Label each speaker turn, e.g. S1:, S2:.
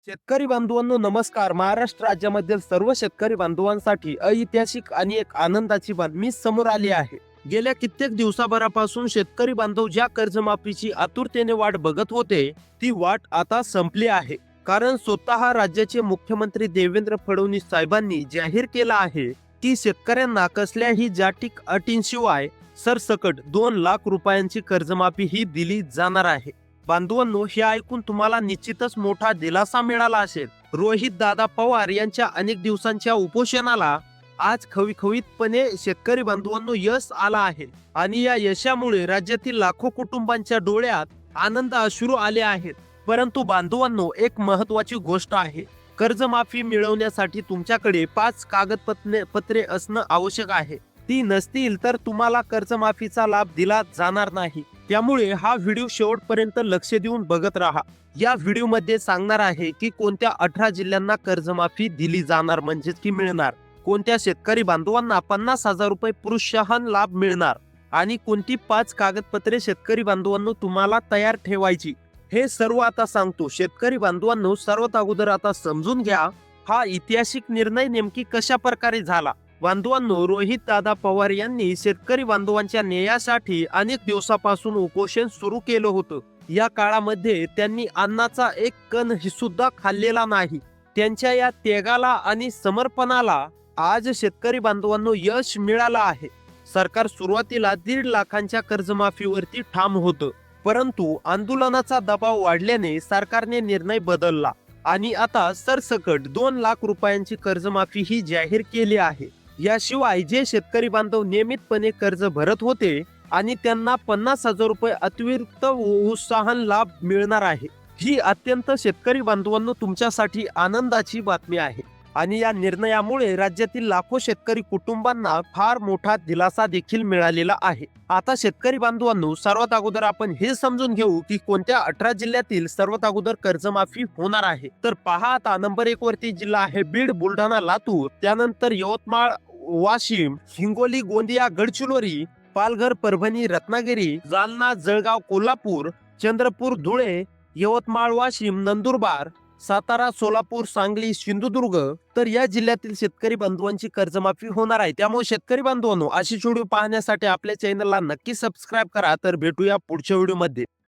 S1: शेतकरी बांधवांनो नमस्कार. महाराष्ट्र राज्यामधील सर्व शेतकरी बांधवांसाठी ऐतिहासिक आणि एक आनंदाची बातमी समोर आली आहे. गेल्या कित्येक दिवसाभरापासून शेतकरी बांधव ज्या कर्जमाफीची आतुरतेने वाट बघत होते ती वाट आता संपली आहे. कारण स्वतः राज्याचे मुख्यमंत्री देवेंद्र फडणवीस साहेबांनी जाहीर केला आहे की शेतकऱ्यांना कसल्याही जागतिक अटींशिवाय सरसकट 2 लाख रुपयांची कर्जमाफी ही दिली जाणार आहे. बांधवांनो, हे ऐकून तुम्हाला निश्चितच मोठा दिलासा मिळाला असेल. रोहित दादा पवार यांच्या अनेक दिवसांच्या उपोषणाला आज खवखवीतपणे शेतकरी बांधवांनो यश आला आहे आणि या यशामुळे राज्यातील लाखो कुटुंबांच्या डोळ्यात आनंद अश्रू आले आहेत. परंतु बांधवांनो, एक महत्वाची गोष्ट आहे. कर्जमाफी मिळवण्यासाठी तुमच्याकडे 5 कागदपत्रे असणं आवश्यक आहे. ती नसतील तर तुम्हाला कर्जमाफीचा लाभ दिला जाणार नाही. त्यामुळे हा व्हिडिओ शेवटपर्यंत लक्ष देऊन बघत राहा. या व्हिडिओमध्ये सांगणार आहे की कोणत्या 18 जिल्ह्यांना कर्जमाफी दिली जाणार म्हणजेच की मिळणार, कोणत्या शेतकरी बांधवांना 50,000 रुपये प्रोत्साहन लाभ मिळणार आणि कोणती 5 कागदपत्रे शेतकरी बांधवांनो तुम्हाला तयार ठेवायची, हे सर्व आता सांगतो. शेतकरी बांधवांनो, सर्वात अगोदर आता समजून घ्या हा ऐतिहासिक निर्णय नेमकी कशा प्रकारे झाला. बांधवांनो, रोहित दादा पवार यांनी शेतकरी बांधवांच्या न्यायासाठी अनेक दिवसापासून उपोषण सुरू केलं होतं. या काळामध्ये त्यांनी अन्नाचा एक कण सुद्धा खाल्लेला नाही. त्यांच्या या त्यागाला आणि समर्पणाला आज शेतकरी बांधवांनो यश मिळालं आहे. सरकार सुरुवातीला 1.5 लाखांच्या कर्जमाफीवरती ठाम होतं, परंतु आंदोलनाचा दबाव वाढल्याने सरकारने निर्णय बदलला आणि आता सरसकट 2 लाख रुपयांची कर्जमाफी ही जाहीर केली आहे. याशिवाय जे शेतकरी बांधव नियमितपणे कर्ज भरत होते आणि त्यांना 50,000 रुपये अतिरिक्त प्रोत्साहन लाभ मिळणार आहे. ही अत्यंत शेतकरी बांधवांनो तुमच्यासाठी आनंदाची बातमी आहे आणि या निर्णयामुळे राज्यातील लाखो शेतकरी कुटुंबांना फार मोठा दिलासा देखील मिळालेला आहे. आता शेतकरी बांधवांनो, सर्वात अगोदर आपण हे समजून घेऊ की कोणत्या 18 जिल्ह्यातील सर्वात अगोदर कर्जमाफी होणार आहे. तर पहा, आता नंबर 1 वरती जिल्हा आहे बीड, बुलढाणा, लातूर, त्यानंतर यवतमाळ, वाशिम, हिंगोली, गोंदिया, गडचिरोली, पालघर, परभणी, रत्नागिरी, जालना, जळगाव, कोल्हापूर, चंद्रपूर, धुळे, यवतमाळ, वाशिम, नंदुरबार, सातारा, सोलापूर, सांगली, सिंधुदुर्ग. तर या जिल्ह्यातील शेतकरी बांधवांची कर्जमाफी होणार आहे. त्यामुळे शेतकरी बांधवांनो, अशी व्हिडिओ पाहण्यासाठी आपल्या चॅनलला नक्की सबस्क्राईब करा. तर भेटूया पुढच्या व्हिडिओमध्ये.